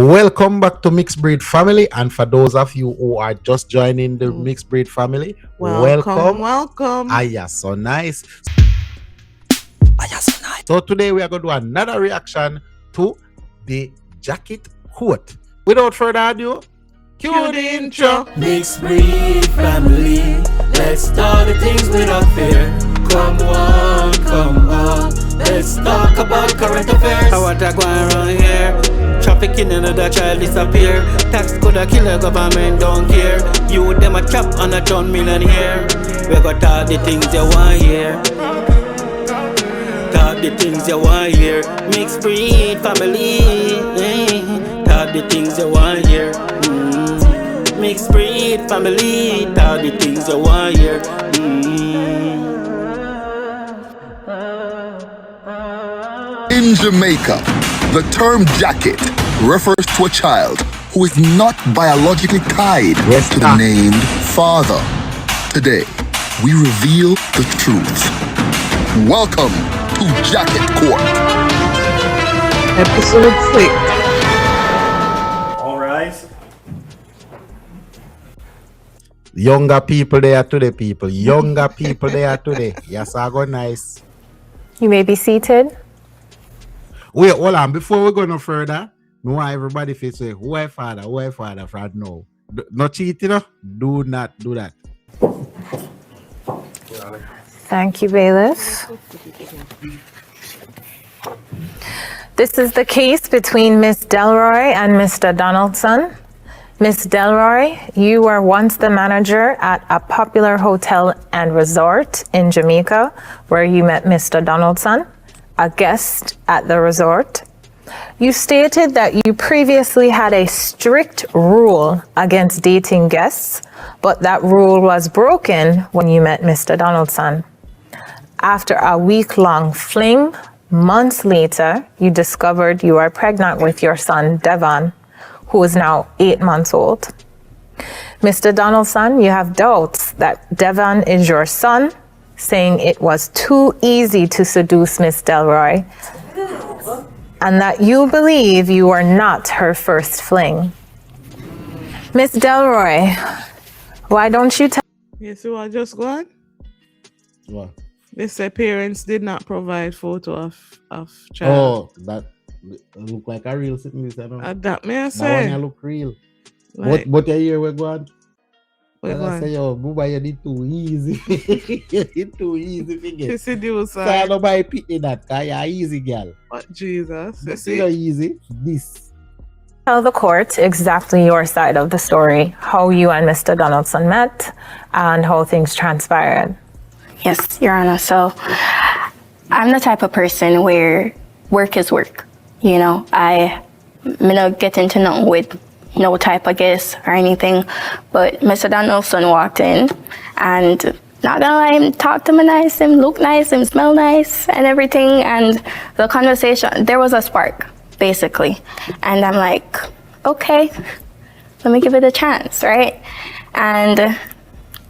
Welcome back to Mxdbrd family, and for those of you who are just joining the Mxdbrd family, welcome. Welcome. Aya, so nice. So today we are going to do another reaction to the jacket quote. Without further ado, cue the intro. Mxdbrd family, let's talk the things without fear. Come on, let's talk about current affairs. How what I go around here? Trafficking another child disappear. Tax coulda kill the government don't care. You them a chop on a ton million here. We got talk the things you want here. Talk the things you want here. Mxdbrd family, talk the things you want here. Mxdbrd family, talk the things you want here. In Jamaica, the term jacket refers to a child who is not biologically tied to the named father. Today, we reveal the truth. Welcome to Jacket Court. Episode 6. All rise. Younger people there today, people. Younger people there today. Yes, I go nice. You may be seated. Wait, hold on. Before we go no further, I want everybody to say, who I father from now. No cheating, no? Do not do that. Thank you, bailiff. This is the case between Miss Delroy and Mr. Donaldson. Miss Delroy, you were once the manager at a popular hotel and resort in Jamaica where you met Mr. Donaldson, a guest at the resort. You stated that you previously had a strict rule against dating guests, but that rule was broken when you met Mr. Donaldson. After a week-long fling, months later, you discovered you are pregnant with your son, Devon, who is now 8 months old. Mr. Donaldson, you have doubts that Devon is your son, saying it was too easy to seduce Miss Delroy, and that you believe you are not her first fling. Miss Delroy, why don't you tell... You see what just gone? What? They say parents did not provide photo of child. Oh, that look like a real sickness, you know? That may I That say. one look real. Like, But a year we're going. we're I going. say, yo, Buba, you did too easy. You did too easy to To get. seduce So I her. don't buy pity that, because you're an easy girl. But Jesus. You But see? you're easy. This. Tell the court exactly your side of the story, how you and Mr. Donaldson met, and how things transpired. Yes, Your Honor. So I'm the type of person where work is work. You know, I don't get into nothing with no type of guest or anything. But Mr. Donaldson walked in and not gonna lie, him talk to me nice, him look nice, him smell nice and everything. And the conversation, there was a spark, basically. And I'm like, okay, let me give it a chance, right? And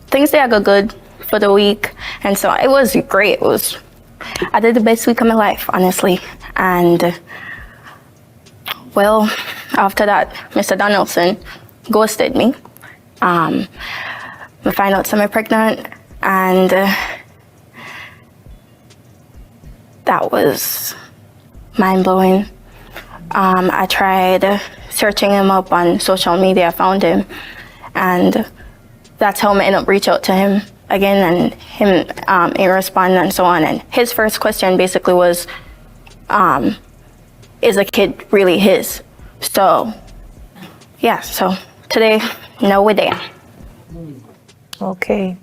things there go good for the week. And so it was great. I did the best week of my life, honestly. And well, after that, Mr. Donaldson ghosted me. I find out I'm pregnant, and that was mind-blowing. I tried searching him up on social media, I found him, and that's how I ended up reaching out to him again, and him ain't responding and so on. And his first question basically was, is a kid really his? So, yeah, so today, no, we're there. Okay.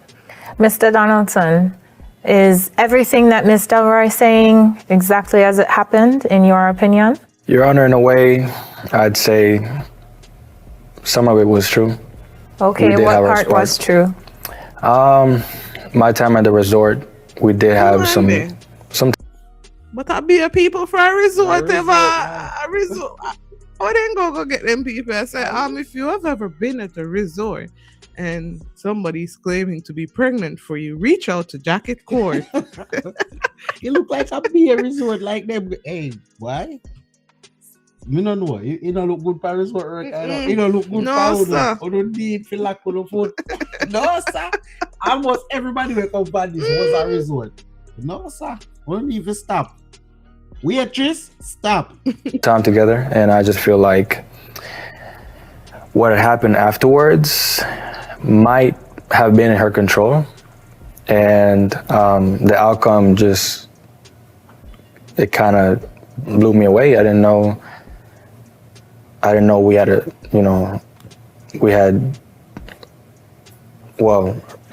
Mr. Donaldson, is everything that Ms. Delroy is saying exactly as it happened, in your opinion? Your Honor, in a way, I'd say some of it was true. Okay, did what have a part was spark. true? My time at the resort, we did have some. But I be a people for a resort, a resort. I didn't go get them people. I said, if you have ever been at a resort and somebody's claiming to be pregnant for you, reach out to Jacket Court. You look like a beer resort like them. Hey, why? Me no know. You don't look good for resort work. You don't look good No, for sir. you don't need feel like on the food. No, sir. Almost everybody wake up on this was a resort. No, sir. We don't even stop. Waitress, stop. Time together, and I just feel like what had happened afterwards might have been in her control, and the outcome just, it kind of blew me away. I didn't know we had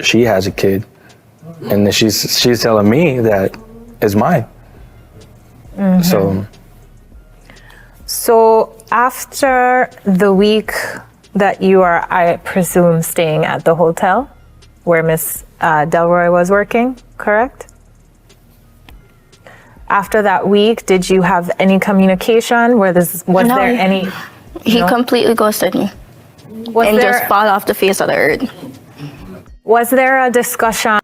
she has a kid, and then she's telling me that it's mine. So after the week that you are, I presume, staying at the hotel where Miss Delroy was working, correct? After that week, did you have any communication? Was No, there any? He completely ghosted me Was and there, just fall off the face of the earth. was there a discussion?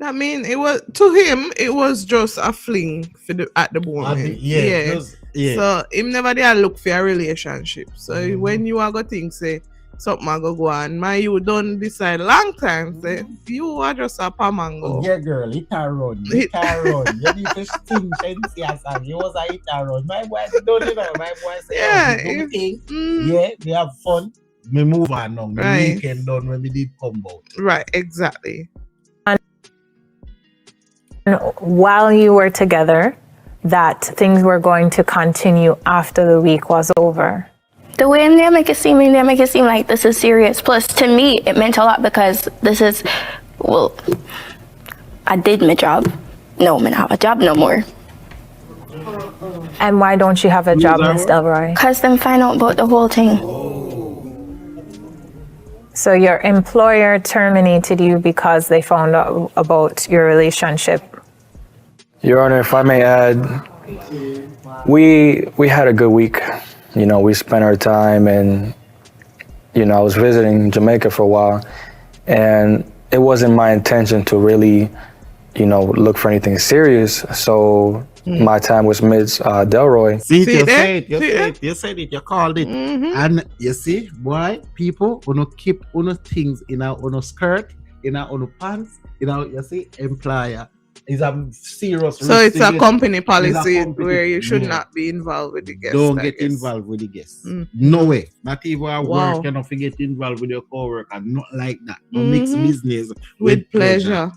I mean, it was to him. It was just a fling for at the moment. So him never did look for a relationship. So when you are go think say something a go on, you don't decide long time. Say you are just a pamango. Yeah, girl, it a run. You need to think and you was a hit and run. My boy don't you know. My boy say, we have fun. Me move on now. Me Right. weekend done when we did come out. Right, exactly. While you were together, that things were going to continue after the week was over. The way they make it seem like this is serious. Plus, to me, it meant a lot because this is, well, I did my job. No, I don't have a job no more. And why don't you have a job, Miss Delroy? Because them find out about the whole thing. So your employer terminated you because they found out about your relationship. Your Honor, if I may add, we had a good week. You know, we spent our time, and I was visiting Jamaica for a while, and it wasn't my intention to really, look for anything serious. So my time with Ms. Delroy. See, See you there? said it, you called it. And you see, boy, people wanna keep things in our skirt, in our pants, you see, employer is a serious So risk it's to a get. company policy company, where you should yeah. not be involved with the guests. Don't I get guess. involved with the guests. No way. Not even at Wow. work, you know, get involved with your coworker. Not like that. No mix business With pleasure.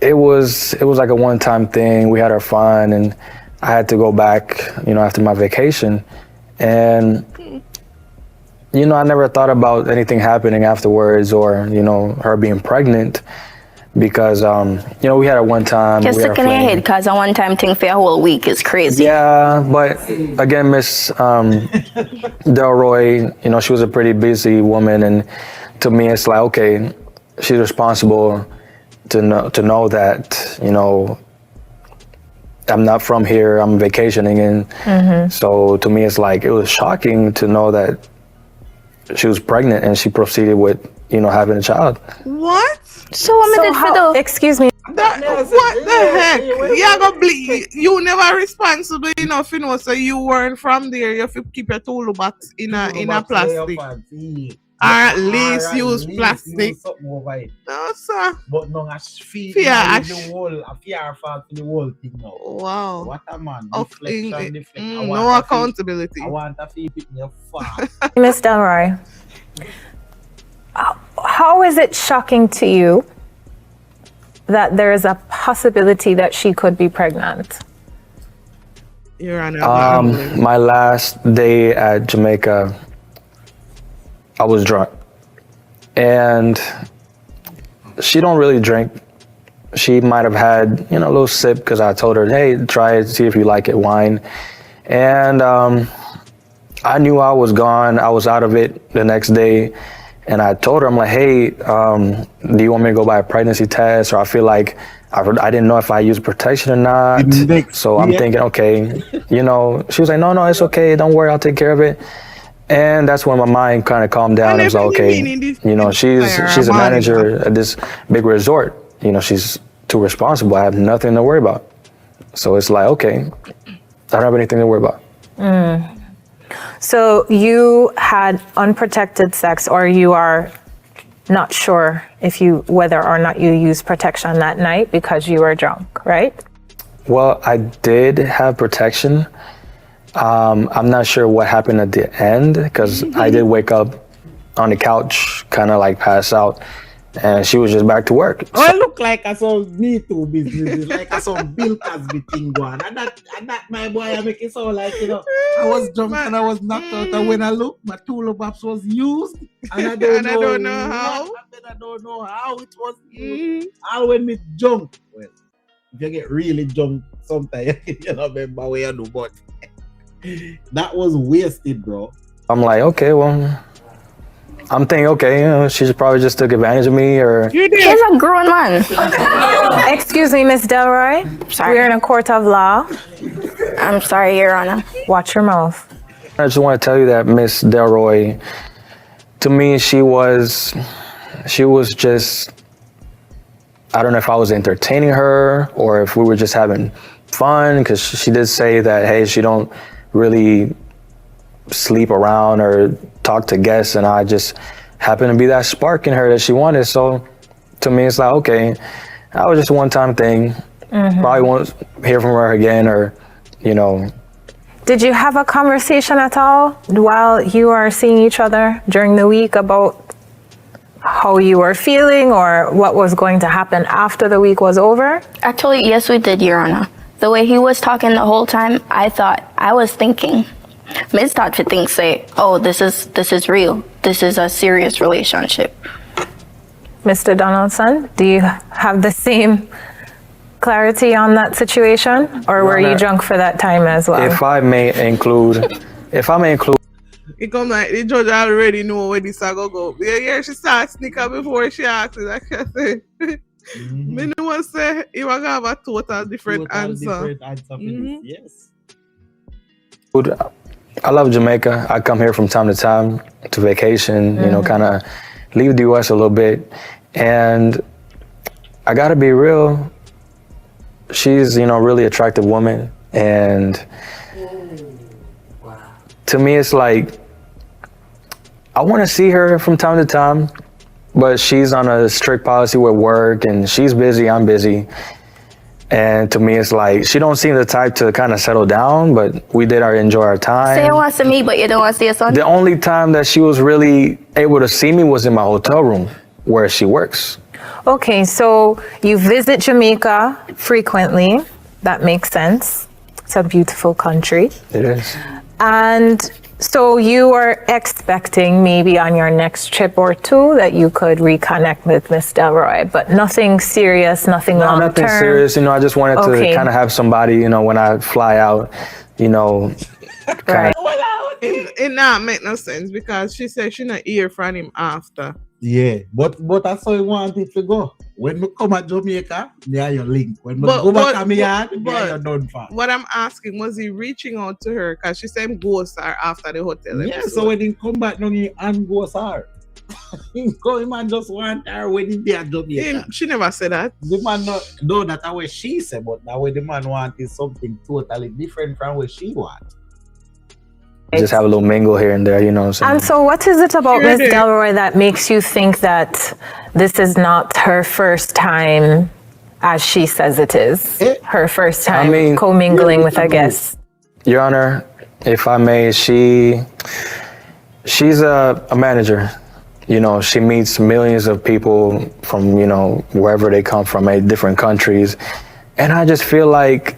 It was like a one-time thing. We had our fun, and I had to go back, after my vacation. And, I never thought about anything happening afterwards or, her being pregnant because, we had a one-time. Just we had sticking in your head because a one-time thing for a whole week is crazy. Yeah, but again, Miss Delroy, she was a pretty busy woman, and to me, it's like, okay, she's responsible to know that, I'm not from here, I'm vacationing, and so to me, it's like, it was shocking to know that she was pregnant and she proceeded with, having a child. What? So what me did for the... Excuse me. What the heck? You gonna bleed. You never responsible enough, so you weren't from there. You have to keep your tool box in a plastic. Or at least use plastic. No, sir. But no, I feel the whole thing now. Wow. What a man. No accountability. I want to feel it in your fast. Miss Delroy, how is it shocking to you that there is a possibility that she could be pregnant? You're on My last day at Jamaica, I was drunk, and she don't really drink. She might have had, a little sip because I told her, hey, try it, see if you like it, wine. And I knew I was gone. I was out of it the next day. And I told her, I'm like, hey, do you want me to go buy a pregnancy test? Or I feel like I didn't know if I used protection or not. So I'm thinking, okay, she was like, no, it's okay. Don't worry, I'll take care of it. And that's when my mind kind of calmed down. I was like, okay, she's a manager at this big resort. She's too responsible. I have nothing to worry about. So it's like, okay, don't have anything to worry about. So you had unprotected sex, or you are not sure whether or not you used protection that night because you were drunk, right? Well, I did have protection. I'm not sure what happened at the end because I did wake up on the couch, kind of like pass out, and she was just back to work. Oh, I look like I saw Me Too business, like I saw Bill Cosby thing going. And that my boy, I make it sound like, I was drunk and I was knocked out, and when I looked, my tool box was used, and I don't know how. I don't know how it was used. All when me drunk, well, if you get really drunk, sometimes you don't remember where you do, but that was wasted, bro. I'm like, okay, well, I'm thinking, okay, she probably just took advantage of me, or He's a grown man. Excuse me, Miss Delroy. Sorry. We're in a court of law. I'm sorry, Your Honor. Watch your mouth. I just want to tell you that Miss Delroy, to me, she was just, I don't know if I was entertaining her or if we were just having fun, because she did say that, hey, she don't really sleep around or talk to guests, and I just happened to be that spark in her that she wanted. So to me, it's like, okay, that was just a one-time thing. Probably won't hear from her again, or, Did you have a conversation at all while you are seeing each other during the week about how you were feeling or what was going to happen after the week was over? Actually, yes, we did, Your Honor. The way he was talking the whole time, I was thinking, Ms. thought to think, say, oh, this is real. This is a serious relationship. Mr. Donaldson, do you have the same clarity on that situation, or were you drunk for that time as well? if I may include, It come like the judge already know where this are go. Yeah, she start sneaker before she asks it. Like I say, me no want say you want to have a total different answer. For this. Yes. I love Jamaica. I come here from time to time to vacation, kind of leave the U.S. a little bit. And I got to be real, she's, really attractive woman. And to me, it's like, I want to see her from time to time, but she's on a strict policy with work, and she's busy, I'm busy. And to me, it's like, she don't seem the type to kind of settle down, but we did enjoy our time. Say it wants to me, but you don't want to see your son? The only time that she was really able to see me was in my hotel room where she works. Okay, so you visit Jamaica frequently. That makes sense. It's a beautiful country. It is. And so you are expecting maybe on your next trip or two that you could reconnect with Miss Delroy, but nothing serious, nothing long term. Nothing serious. I just wanted to kind of have somebody, when I fly out, Right. It not make no sense because she said she not hear from him after. Yeah, but that's how I want it to go. When we come at Jamaica, me are your link. When we go back to me yard, me are your done for. What I'm asking, was he reaching out to her? Because she said ghosts are after the hotel Yeah, episode. so when he come back, no, he and ghosts are. He come and just want her when he there at Jamaica. She never said that. The man know that what she said, but now what the man want is something totally different from what she want. just have a little mingle here and there, what I'm saying? And so what is it about Miss Delroy that makes you think that this is not her first time, as she says it is? Her first time commingling with a guest? Your Honor, if I may, she's a manager. She meets millions of people from, wherever they come from, different countries. And I just feel like,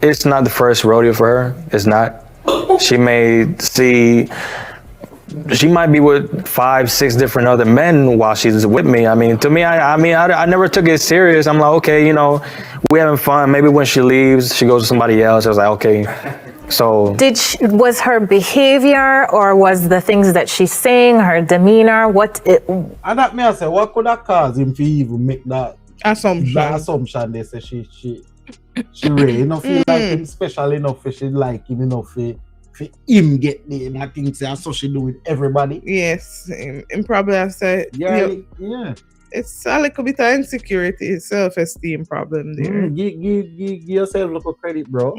it's not the first rodeo for her. It's not. She might be with 5-6 different other men while she's with me. I mean, to me, I never took it serious. I'm like, okay, we having fun. Maybe when she leaves, she goes to somebody else. I was like, okay. So was her behavior, or was the things that she's saying, her demeanor, And that may I say, what could that cause him to even make that assumption? They say she really feel like him special enough for she like him enough for him get there, and I think that's so she do with everybody. Yes, and probably I said yeah. it's a little bit of insecurity, self-esteem problem there. Give yourself a little credit, bro.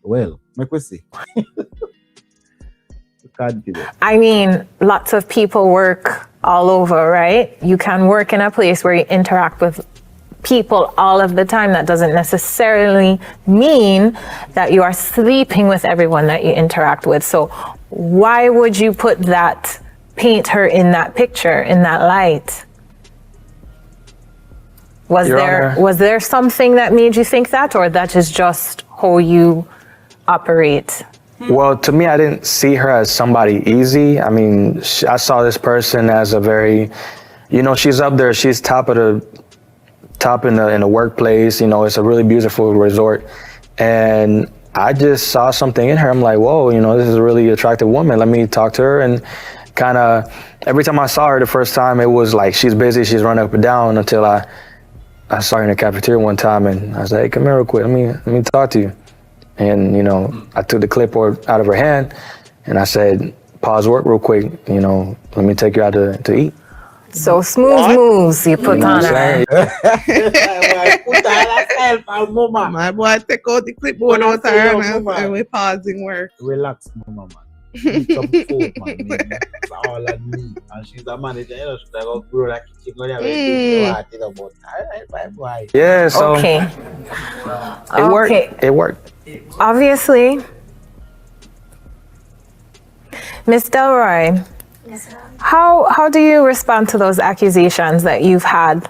Well, make we see. I mean, lots of people work all over, right? You can work in a place where you interact with people all of the time. That doesn't necessarily mean that you are sleeping with everyone that you interact with. So why would you paint her in that picture, in that light? Was there something that made you think that, or that is just how you operate? Well, to me, I didn't see her as somebody easy. I mean, I saw this person as a very, she's up there. She's top in the workplace. It's a really beautiful resort. And I just saw something in her. I'm like, whoa, this is a really attractive woman. Let me talk to her. And kind of every time I saw her the first time, it was like, she's busy. She's running up and down until I saw her in the cafeteria one time. And I was like, hey, come here real quick. Let me talk to you. And, I took the clipboard out of her hand and I said, pause work real quick, let me take you out to eat. So smooth moves you put on her. My boy take out the clipboard out of her and we're pausing work. Relax, mama, man. Eat some food, man. That's all I need. And she's a manager, she's like, oh, grow that kitchen. Yeah, so okay. It worked. Obviously, Miss Delroy, how do you respond to those accusations that you've had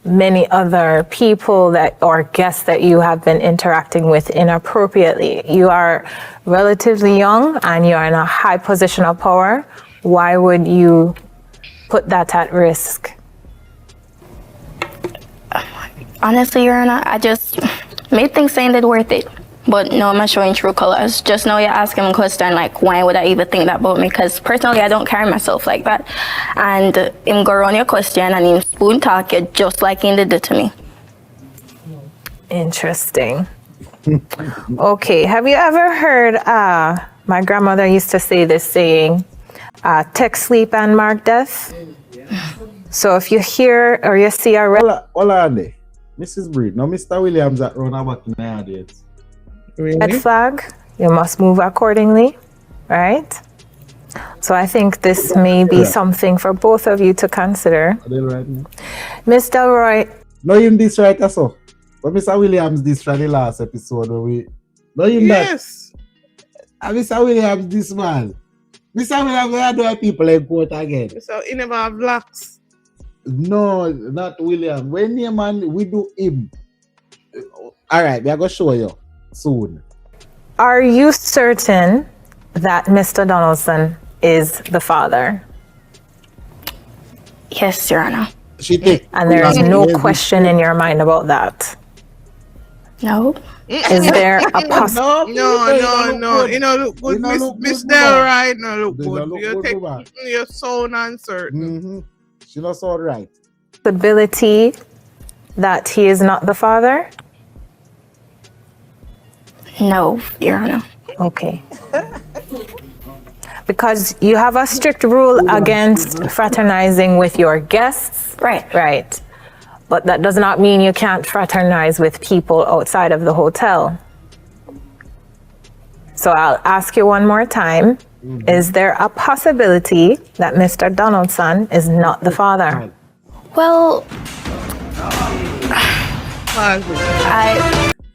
many other people or guests that you have been interacting with inappropriately? You are relatively young and you are in a high position of power. Why would you put that at risk? Honestly, Your Honor, I just made things sounded worth it. But no, I'm not showing true colors. Just know you're asking a question like, why would I even think that about me? Because personally, I don't carry myself like that. And him go around your question and him spoon talk you just like he did to me. Interesting. Okay, have you ever heard, my grandmother used to say this saying, text sleep and mark death? So if you hear or you see a... Hold on there. Mxdbrd. Now, Mr. Williams that run about in the audience. Red flag, you must move accordingly, right? So I think this may be something for both of you to consider. Miss Delroy. No, him this right also. But Mr. Williams this from the last episode where we... No, him yes. That. Mr. Williams this man. Mr. Williams, where do people in court again? So he never have blacks. No, not William. When your man, we do him. All right, we are going to show you soon. Are you certain that Mr. Donaldson is the father? Yes, Your Honor. And there is no question in your mind about that? No. Is there a possibility? No. You know, look good, Miss Delroy. No, look good. You take your sound uncertain. Mm-hmm. She not sound right. Possibility that he is not the father? No, Your Honor. Okay. Because you have a strict rule against fraternizing with your guests. Right. Right. But that does not mean you can't fraternize with people outside of the hotel. So I'll ask you one more time. Mm-hmm. Is there a possibility that Mr. Donaldson is not the father? Well,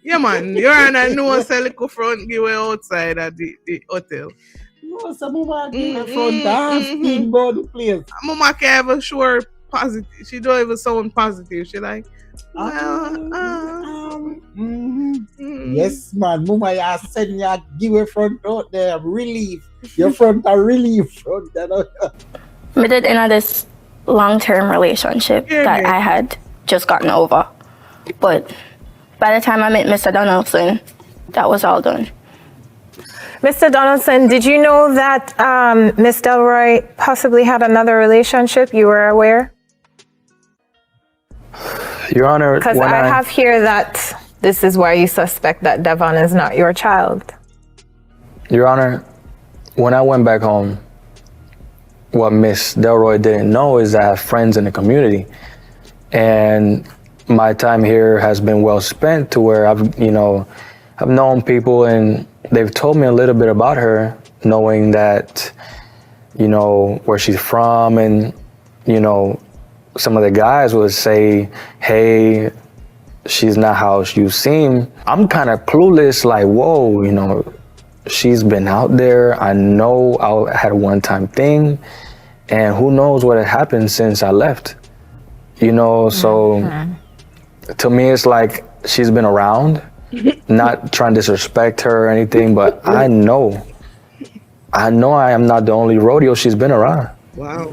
yeah, man. You're on a no sell front giveaway outside at the hotel. No, some mama give front asking about the place. Mama can't even sure positive. She don't even sound positive. She like, Yes, man. Mama, you send your giveaway front out there. Relief. Your front are relief front. We did in this long-term relationship that I had just gotten over. But by the time I met Mr. Donaldson, that was all done. Mr. Donaldson, did you know that Miss Delroy possibly had another relationship? You were aware? Your Honor, because I have here that this is why you suspect that Devon is not your child. Your Honor, when I went back home, what Miss Delroy didn't know is that I have friends in the community, and my time here has been well spent to where I've known people and they've told me a little bit about her, knowing that, where she's from, and, some of the guys would say, hey, she's not how you seem. I'm kind of clueless, like, whoa, she's been out there. I know I had a one-time thing, and who knows what had happened since I left, so to me, it's like she's been around, not trying to disrespect her or anything, but I know I am not the only rodeo she's been around. Wow.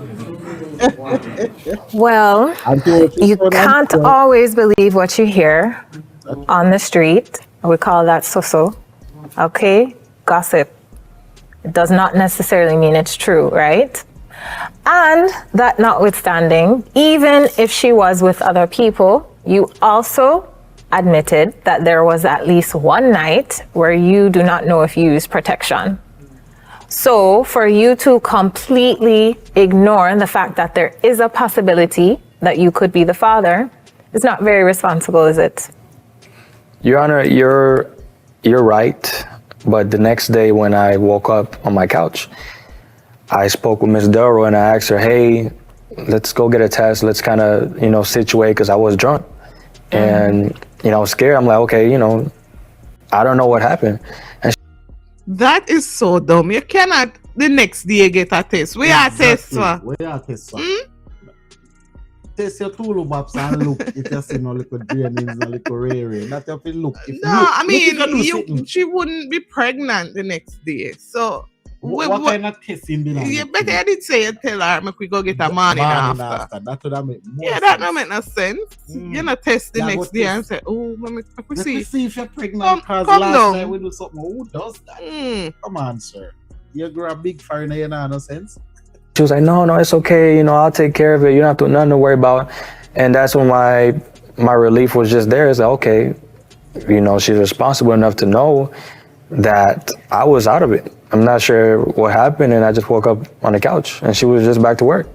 Well, you can't always believe what you hear on the street. We call that so-so. Okay? Gossip. It does not necessarily mean it's true, right? And that notwithstanding, even if she was with other people, you also admitted that there was at least one night where you do not know if you used protection. So for you to completely ignore the fact that there is a possibility that you could be the father is not very responsible, is it? Your Honor, you're right. But the next day when I woke up on my couch, I spoke with Miss Delroy and I asked her, hey, let's go get a test. Let's kind of, situate, because I was drunk. And, I was scared. I'm like, okay, I don't know what happened. And That is so dumb. You cannot the next day get a test. We are test, sir. We are test, sir. Test your tool box and look if you see no little drainings, no little rare. Not if you look. She wouldn't be pregnant the next day. So what kind of testing did you better I did say you tell her make we go get a morning after. That would make more sense. That don't make no sense. You not test the next day and say, oh, let me see if you're pregnant. Come last down. Night we do something. Who does that? Come on, sir. You grow a big foreigner, you know, no sense. She was like, no, it's okay. I'll take care of it. You don't have to nothing to worry about. And that's when my relief was just there. It's like, okay, she's responsible enough to know that I was out of it. I'm not sure what happened, and I just woke up on the couch, and she was just back to work.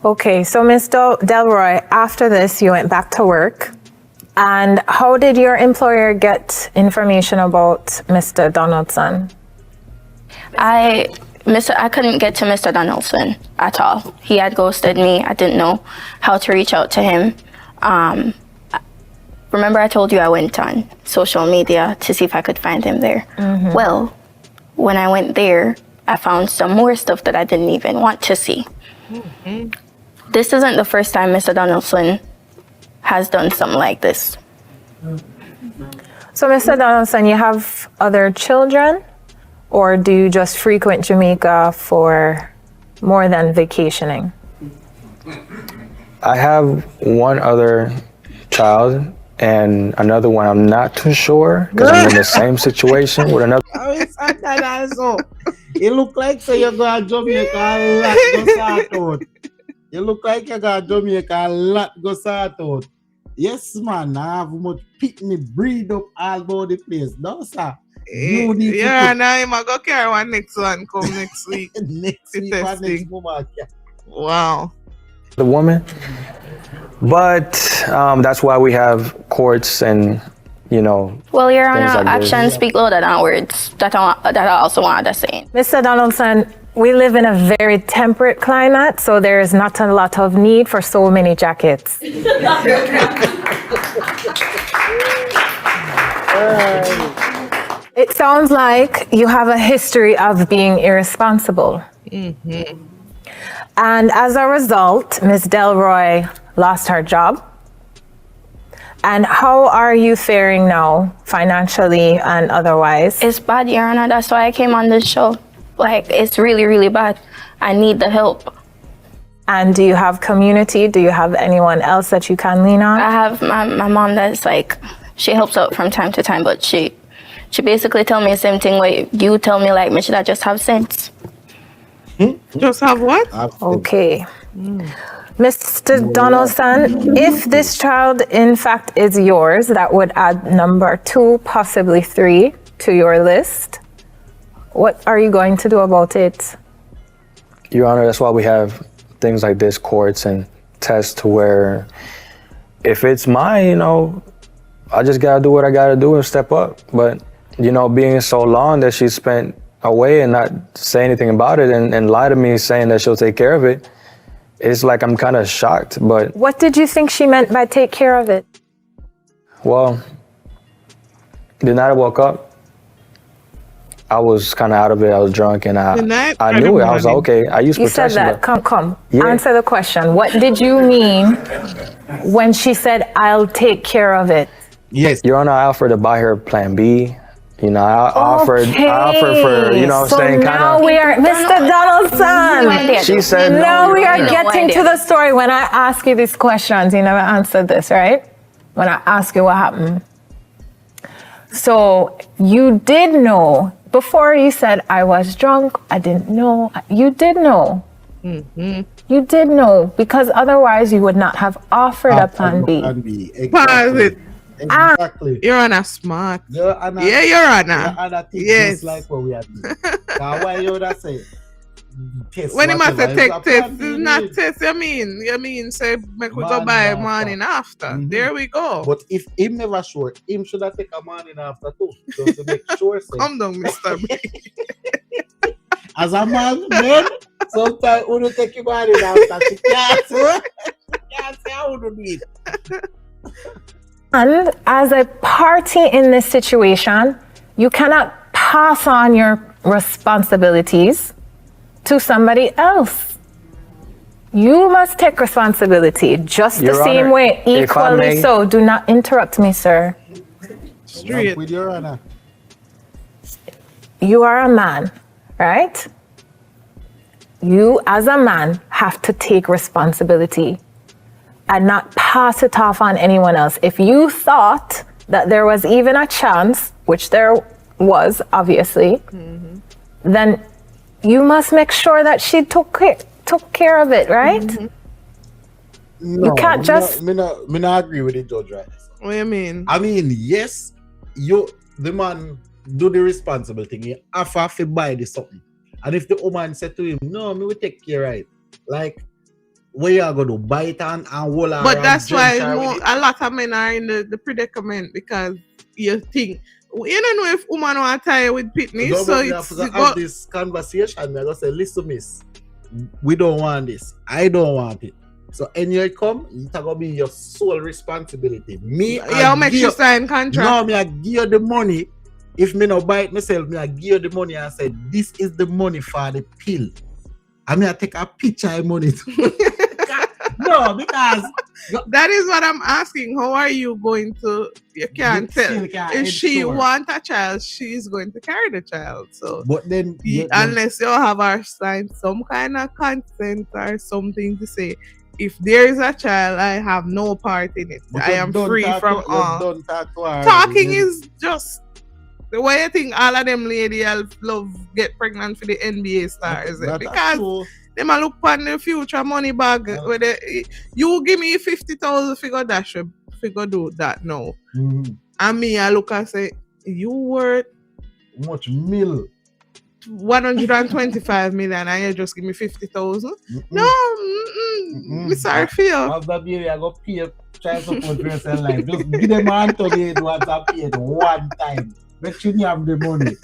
Okay, so Ms. Delroy, after this, you went back to work. And how did your employer get information about Mr. Donaldson? I couldn't get to Mr. Donaldson at all. He had ghosted me. I didn't know how to reach out to him. Remember I told you I went on social media to see if I could find him there. Mm-hmm. Well, when I went there, I found some more stuff that I didn't even want to see. Mm-hmm. This isn't the first time Mr. Donaldson has done something like this. So, Mr. Donaldson, you have other children, or do you just frequent Jamaica for more than vacationing? I have one other child and another one I'm not too sure, because I'm in the same situation with another. It look like so you go to Jamaica a lot go sort out. You look like you go to Jamaica a lot go sort out. Yes, man, I have much pitney breed up all over the place. No, sir. Now I'm going to carry one next one come next week. next week. Wow. The woman. But that's why we have courts and, Well, Your Honor, actions speak louder than words. That I also wanted to say. Mr. Donaldson, we live in a very temperate climate, so there is not a lot of need for so many jackets. It sounds like you have a history of being irresponsible. Mm-hmm. And as a result, Ms. Delroy lost her job. And how are you faring now, financially and otherwise? It's bad, Your Honor. That's why I came on this show. It's really, really bad. I need the help. And do you have community? Do you have anyone else that you can lean on? I have my mom that's she helps out from time to time, but she basically tell me the same thing where you tell me, me should I just have sense? Just have what? Okay. Mr. Donaldson, if this child in fact is yours, that would add number 2, possibly 3 to your list. What are you going to do about it? Your Honor, that's why we have things like this, courts and tests, to where if it's mine, you know, I just gotta do what I gotta do and step up. But, you know, being so long that she spent away and not say anything about it and lie to me saying that she'll take care of it, it's like I'm kind of shocked. But What did you think she meant by take care of it? well, the night I woke up, I was kind of out of it. I was drunk and I knew it. I was like, okay, I used You protection. said that. but- Come. Yeah. Answer the question. What did you mean when she said, I'll take care of it? Yes. Your Honor, I offered to buy her Plan B. You know, I offered for, you know, so saying now kind we are, Mr. Donaldson. She said Now no. we are Your Honor. getting to the story. When I ask you these questions, you never answered this, right? When I ask you what happened. So you did know, before you said, I was drunk, I didn't know. You did know. You did know, because otherwise you would not have offered a Plan B. Plan B. Pause it. Exactly. Your Honor, smart. Your Honor, Yeah, Your Honor. Your Honor thinks Yes. just like what we are doing. Now, why you would have say? Test When you must whatever, take it's a test, Plan B it's not need. test. You mean say make we go Man buy after. morning after. Mhm. There we go. But if him never sure, him should have taken a morning after too. Just to make sure. Say, Come down, Mr. B. as a man, then sometimes you don't take your morning after. She can't say, I wouldn't do it. And as a party in this situation, you cannot pass on your responsibilities to somebody else. You must take responsibility just the Your same Honor, way, if I equally may- so. Do not interrupt me, sir. Straight. With Your Honor. You are a man, right? You, as a man, have to take responsibility and not pass it off on anyone else. If you thought that there was even a chance, which there was, obviously, then you must make sure that she took care of it, right? No, can't just- Me not agree with the judge right now. What do you mean? I mean, yes, the man do the responsible thing. He have to buy the something. And if the woman said to him, no, me will take care of it. Like, where you are going to buy it and hold her But and that's why drench her with it? a lot of men are in the predicament, because you think, you don't know if woman want to tie you with pitney, No, so but we it's have to have this conversation. I'm going to say, listen, miss, we don't want this. I don't want it. So, anywhere it come, it's going to be your sole responsibility. Me, I'll make you sign contract. No, me I give you the money. If me not buy it myself, me I give you the money and say, this is the money for the pill. I mean, I take a picture of money. No, because That is what I'm asking. How are you going to? You can't still tell. can't If she ensure. want a child, she's going to carry the child. So But then, unless you have her sign some kind of consent or something to say, if there is a child, I have no part in it. but I you am don't free talk from to- you all. don't talk to her. Talking You- is just the way I think all of them ladies love get pregnant for the NBA stars. That- that's Because true. them a look on the future money bag. Yeah. Where you give me 50,000 figure dash, figure do that now. Mhm. And me, I look and say, you worth Much mill. 125 million and you just give me 50,000? Mm-mm. No, me sorry for you. After baby, I go pay child support for yourself life. Just give them $128 once I pay it one time. Make sure you have the money.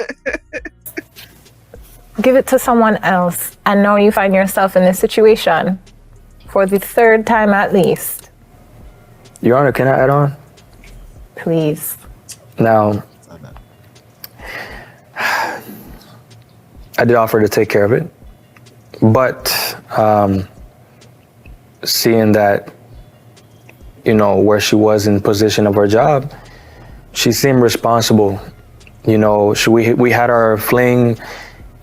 Give it to someone else, and now you find yourself in this situation for the third time at least. Your Honor, can I add on? Please. Now, I did offer to take care of it, but seeing that, you know, where she was in position of her job, she seemed responsible. You know, we had our fling,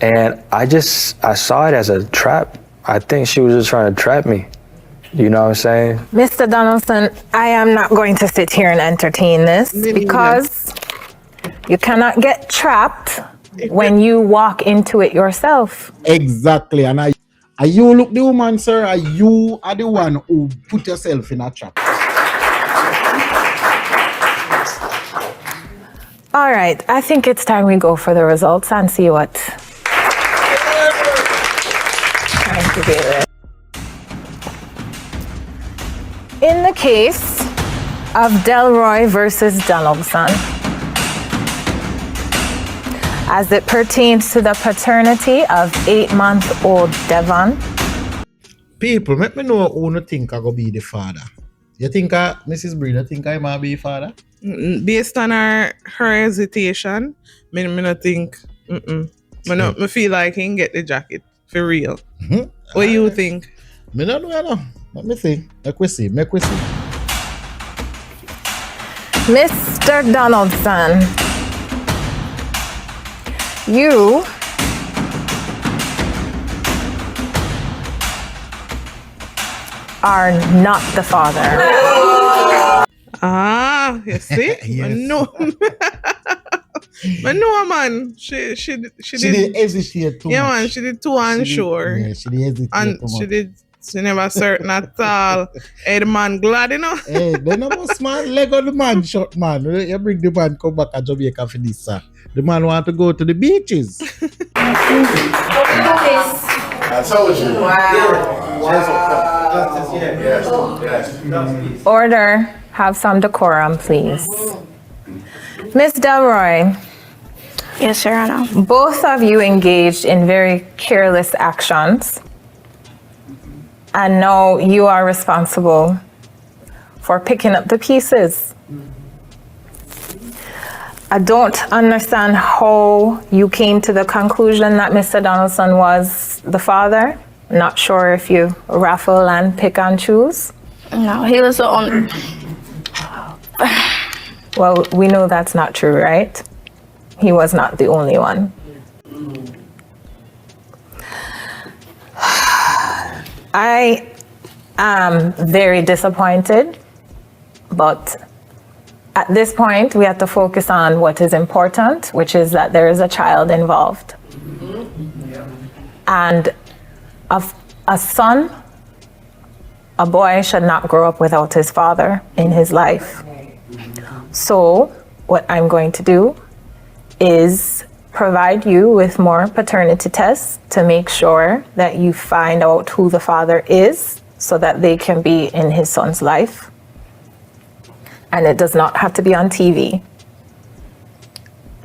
and I saw it as a trap. I think she was just trying to trap me. You know what I'm saying? Mr. Donaldson, I am not going to sit here and entertain this Me neither. because you cannot get trapped when you walk into it yourself. Exactly. And are you look the woman, sir? Are you are the one who put yourself in a trap? All right, I think it's time we go for the results and see what. complicated. In the case of Delroy versus Donaldson, as it pertains to the paternity of 8-month-old Devon. People, let me know who you think I go be the father. You think Mrs. Breed, think I might be the father? Based on her hesitation, me not think. Me feel like he can get the jacket for real. What you think? Me don't know. Let me see. Make we see. Mr. Donaldson, you are not the father. You see? Yes. No. But no, man. She did hesitate too much. Yeah, man. She did too unsure. She did hesitate And too much. she never certain at all. Hey, the man glad, you know? Hey, then I must man leg on the man shot, man. You bring the man come back to Jamaica for this, sir. The man want to go to the beaches. I told you. Wow. Order. Have some decorum, please. Miss Delroy. Yes, Your Honor. Both of you engaged in very careless actions. And now you are responsible for picking up the pieces. I don't understand how you came to the conclusion that Mr. Donaldson was the father. Not sure if you raffle and pick and choose. No, he was the only. Well, we know that's not true, right? He was not the only one. I am very disappointed, but at this point, we have to focus on what is important, which is that there is a child involved. And a son, a boy should not grow up without his father in his life. So what I'm going to do is provide you with more paternity tests to make sure that you find out who the father is so that they can be in his son's life. And it does not have to be on TV.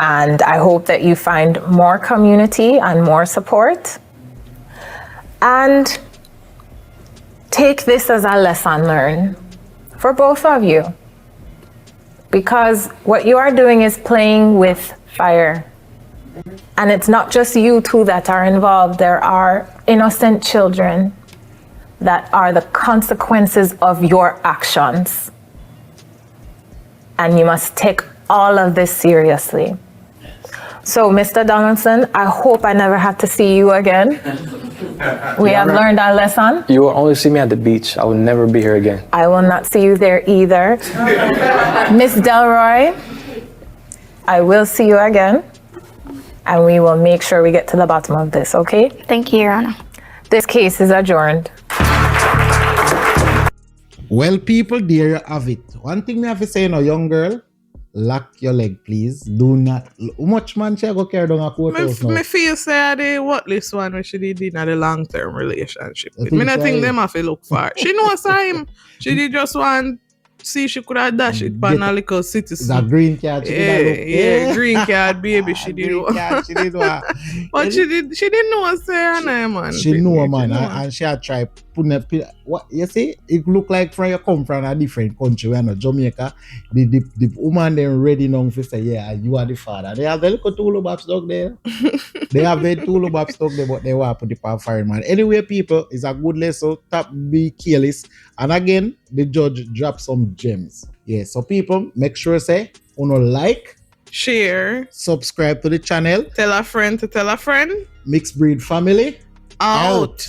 And I hope that you find more community and more support. And take this as a lesson learned for both of you. Because what you are doing is playing with fire. And it's not just you two that are involved. There are innocent children that are the consequences of your actions. And you must take all of this seriously. So, Mr. Donaldson, I hope I never have to see you again. We have learned our lesson. You will only see me at the beach. I will never be here again. I will not see you there either. Miss Delroy, I will see you again. And we will make sure we get to the bottom of this, okay? Thank you, Your Honor. This case is adjourned. Well, people, there you have it. One thing me have to say now, young girl, lock your leg, please. Do not. How much man she go carry down a courthouse now? Me feel say the what this one when she did in a long-term relationship. I Me think not so, think yeah. them have to look for. She knows him. She did just want see she could have dash it pan a little It's a citizen. green card. She did a look. Yeah, green card baby. She did. Green card, she did what? But she didn't know say her name, man. She know, man, know. and she had tried putting a what you see. It look like from you come from a different country, we're not Jamaica. The woman then ready now to say, yeah, you are the father. They have the little tool box dog there. They have the tool box dog there, but they want to put the power fire, man. Anyway, people, it's a good lesson. Tap be careless, and again, the judge dropped some gems. Yeah, so people, make sure say, like, Share. subscribe to the channel. Tell a friend to tell a friend. Mxdbrd family Out.